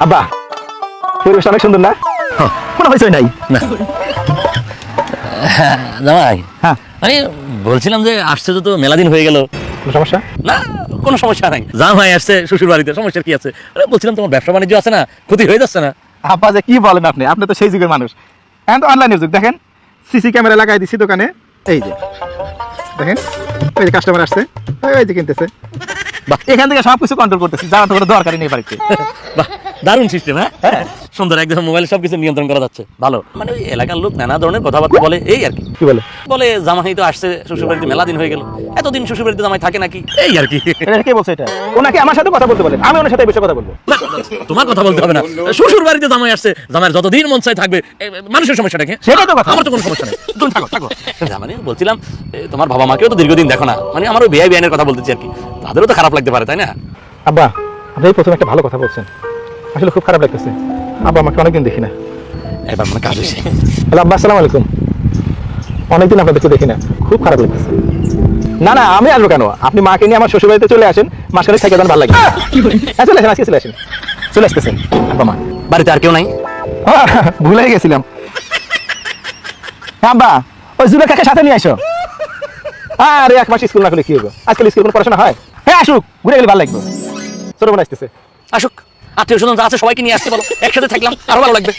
আব্বা পরিবেশটা অনেক সুন্দর না? কোনো হয়েছে নাই না জামাই, হ্যাঁ মানে বলছিলাম যে আসছে তো মেলা দিন হয়ে গেল, কোনো সমস্যা? না কোনো সমস্যা নাই। জামাই আসছে শ্বশুর বাড়িতে, সমস্যার কি আছে? বলছিলাম তোমার ব্যবসা বাণিজ্য আছে না, ক্ষতি হয়ে যাচ্ছে না? আব্বা যে কি বলেন আপনি, আপনি তো সেই যুগের মানুষ। এখন তো অনলাইনের যুগ, দেখেন সিসি ক্যামেরা লাগাই দিছি দোকানে, এই যে দেখেন ওই যে কাস্টমার আসছে, ওই যে কিনতেছে, বাহ এখান থেকে সব কিছু কন্ট্রোল করতেছি, যারা তো কোনো দরকারই নেই বাড়িতে। বাহ, দারুণ সিস্টেম। হ্যাঁ সুন্দর, একদম মোবাইলে সবকিছু নিয়ন্ত্রণ করা যাচ্ছে, ভালো। মানে ওই এলাকার লোক নানা ধরনের কথাবার্তা বলে, এই আর কি। কি বলে? বলে জামাই তো আসছে শ্বশুর বাড়িতে, মেলা দিন হয়ে গেল, এতদিন শ্বশুর বাড়িতে জামাই থাকে নাকি, এই আর কি। এটা কে বলছে? এটা ওনাকে আমার সাথে কথা বলতে বলেন, আমি ওনার সাথে এই বিষয়ে কথা বলবো। না, তোমার কথা বলতে হবে না, শ্বশুর বাড়িতে জামাই আসছে, জামাইয়ের যতদিন মন চায় থাকবে, মানুষের সমস্যা দেখে, সেটাই তো কথা। আমার তো কোনো সমস্যা নেই, তুমি থাকো থাকো। মানে বলছিলাম তোমার বাবা মাকেও তো দীর্ঘদিন দেখো না, মানে আমার ওই বিয়ে বিয়ানের কথা বলতেছি আর কি, তাদেরও তো খারাপ লাগতে পারে, তাই না? আব্বা আপনি প্রথমে একটা ভালো কথা বলছেন, আসলে খুব খারাপ লাগতেছে। আব্বা আমাকে অনেকদিন দেখি না। এবার মানে কাজ হয়েছে। হ্যালো আব্বা, আসসালামু আলাইকুম। অনেকদিন আপনাদেরকে দেখি না, খুব খারাপ লাগতেছে। না না আমি আসবো কেন, আপনি মাকে নিয়ে আমার শ্বশুর বাড়িতে চলে আসেন, মাসখানে থেকে যান, ভালো লাগে। হ্যাঁ চলে আসেন, আজকে চলে আসেন, চলে আসতেছেন আব্বা মা। বাড়িতে আর কেউ নাই? ভুলে গেছিলাম। হ্যাঁ আব্বা, ওই জুবের কাকে সাথে নিয়ে আসো। আরে এক মাস স্কুল না করলে কি হবো, আজকাল স্কুল কোনো পড়াশোনা হয়? হ্যাঁ আসুক, ঘুরে গেলে ভালো লাগবে। ছোট বোন আসতেছে। আসুক, আত্মীয় স্বজন আছে সবাইকে নিয়ে আসতে বলো, একসাথে থাকলাম আরো ভালো লাগবে।